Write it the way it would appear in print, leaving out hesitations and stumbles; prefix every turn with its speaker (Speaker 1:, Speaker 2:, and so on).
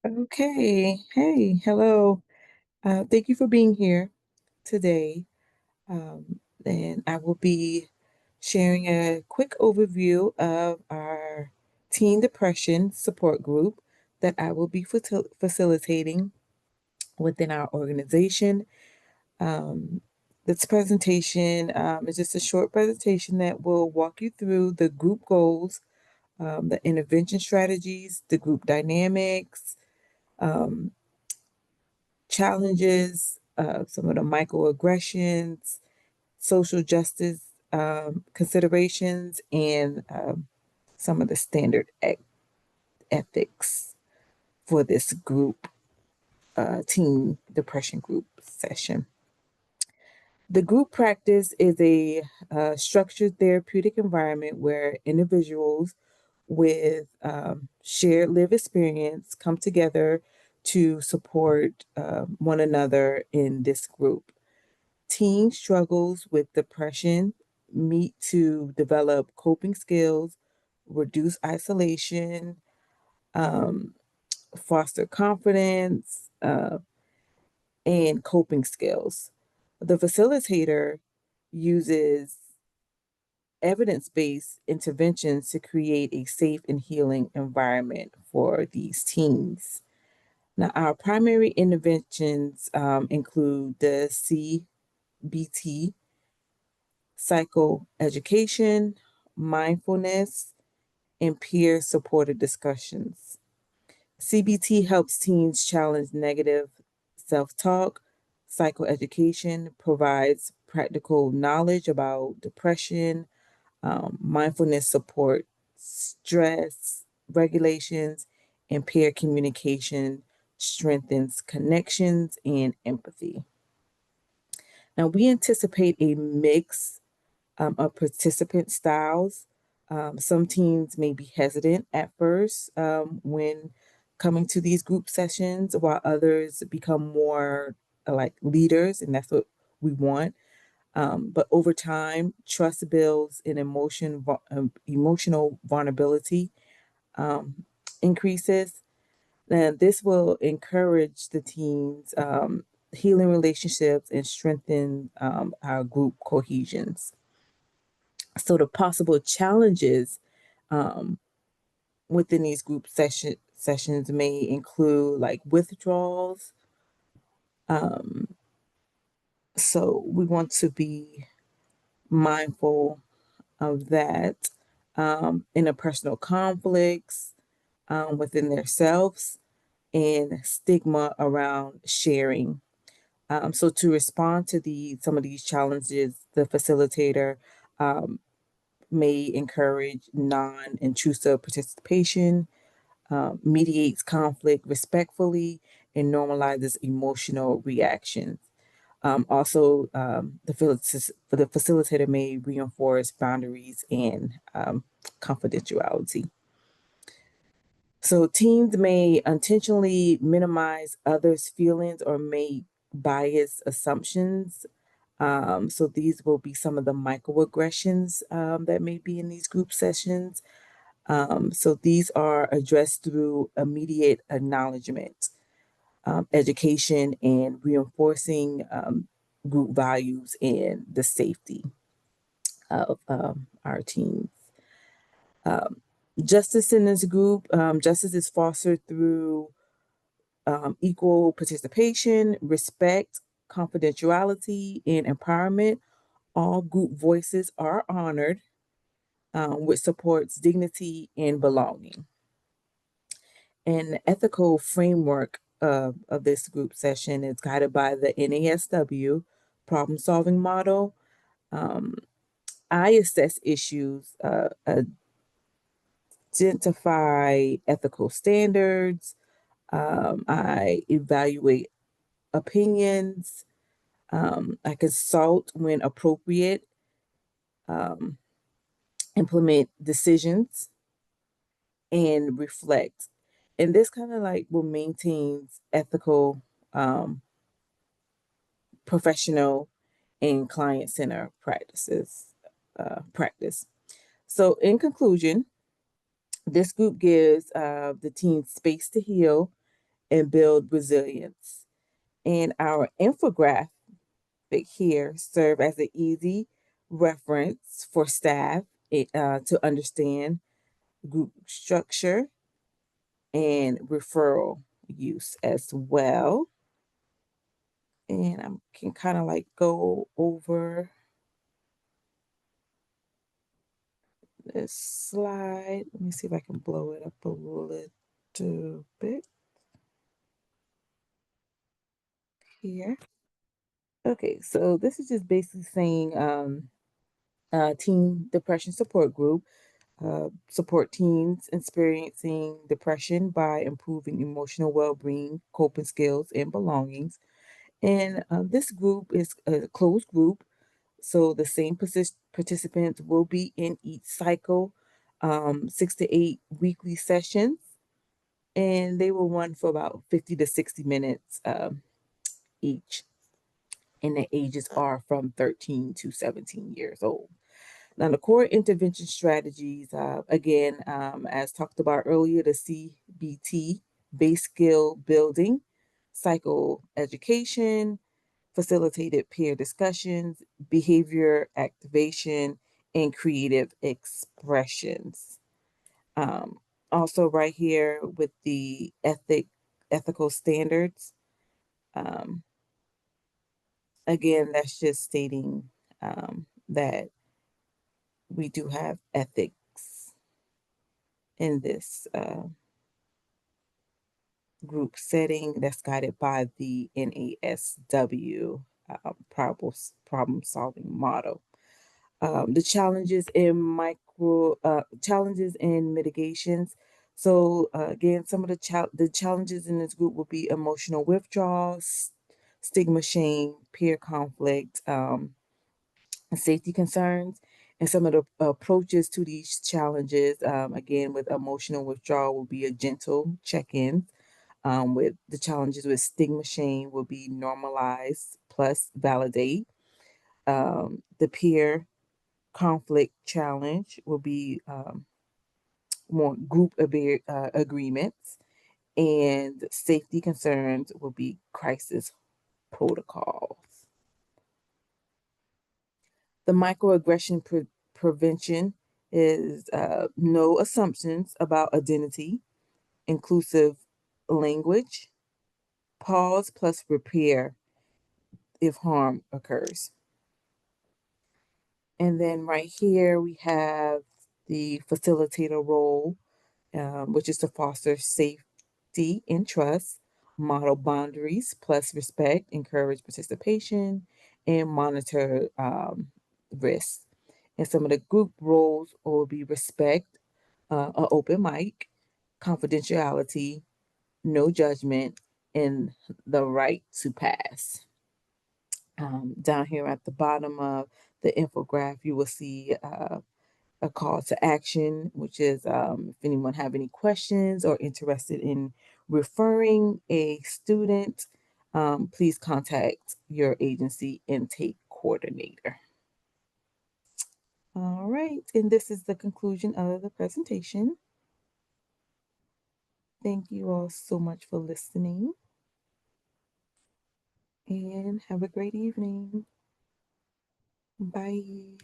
Speaker 1: Okay. Hey, hello. Thank you for being here today. And I will be sharing a quick overview of our teen depression support group that I will be facilitating within our organization. Um, this presentation is just a short presentation that will walk you through the group goals, the intervention strategies, the group dynamics, um, challenges, some of the microaggressions, social justice considerations, and some of the standard ethics for this group, teen depression group session. The group practice is a structured therapeutic environment where individuals with shared lived experience come together to support one another in this group. Teen struggles with depression meet to develop coping skills, reduce isolation, um, foster confidence, and coping skills. The facilitator uses evidence based interventions to create a safe and healing environment for these teens. Now, our primary interventions include the CBT, psychoeducation, mindfulness, and peer supported discussions. CBT helps teens challenge negative self talk. Psychoeducation provides practical knowledge about depression, mindfulness support, stress regulations, and peer communication strengthens connections and empathy. Now, we anticipate a mix of participant styles. Some teens may be hesitant at first when coming to these group sessions, while others become more like leaders, and that's what we want. But over time, trust builds and emotional vulnerability um, increases. And this will encourage the teens healing relationships and strengthen our group cohesions. So the possible challenges um, within these group sessions may include like withdrawals. Um, so we want to be mindful of that, interpersonal conflicts within themselves, and stigma around sharing. So to respond to some of these challenges, the facilitator um, may encourage non-intrusive participation, mediates conflict respectfully, and normalizes emotional reactions. The facilitator may reinforce boundaries and confidentiality. So teens may intentionally minimize others' feelings or make biased assumptions. So these will be some of the microaggressions that may be in these group sessions. So these are addressed through immediate acknowledgement, education, and reinforcing group values and the safety of our teens. Um, Justice in this group, justice is fostered through equal participation, respect, confidentiality, and empowerment. All group voices are honored, which supports dignity and belonging. And the ethical framework of this group session is guided by the NASW problem solving model. Um, I assess issues, identify ethical standards, I evaluate opinions, I consult when appropriate, um, implement decisions, and reflect. And this kind of like will maintains ethical, professional, and client center practice. So, in conclusion, this group gives the teens space to heal, and build resilience. And our infographic here serve as an easy reference for staff to understand group structure and referral use as well. And I can kind of like go over this slide. Let me see if I can blow it up a little bit here. Okay, so this is just basically saying teen depression support group. Support teens experiencing depression by improving emotional well-being, coping skills, and belongings. And this group is a closed group, so the same participants will be in each cycle, 6 to 8 weekly sessions, and they will run for about 50 to 60 minutes each. And the ages are from 13 to 17 years old. Now, the core intervention strategies, again, as talked about earlier, the CBT, base skill building, psycho education, facilitated peer discussions, behavior activation, and creative expressions. Um, Also, right here with the ethical standards, um, again, that's just stating that we do have ethics in this group setting that's guided by the NASW problem solving model. The challenges and mitigations. So again, some of the challenges in this group will be emotional withdrawal, stigma, shame, peer conflict, safety concerns. And some of the approaches to these challenges, again, with emotional withdrawal, will be a gentle check-in. With the challenges with stigma, shame will be normalize plus validate. The peer conflict challenge will be more group agreements, and safety concerns will be crisis protocols. The microaggression prevention is no assumptions about identity, inclusive language, pause plus repair if harm occurs. And then right here we have the facilitator role, which is to foster safety and trust, model boundaries plus respect, encourage participation, and monitor risks. And some of the group roles will be respect, an open mic, confidentiality, no judgment, and the right to pass. Down here at the bottom of the infographic, you will see a call to action, which is if anyone have any questions or interested in referring a student, please contact your agency intake coordinator. All right, and this is the conclusion of the presentation. Thank you all so much for listening, and have a great evening. Bye.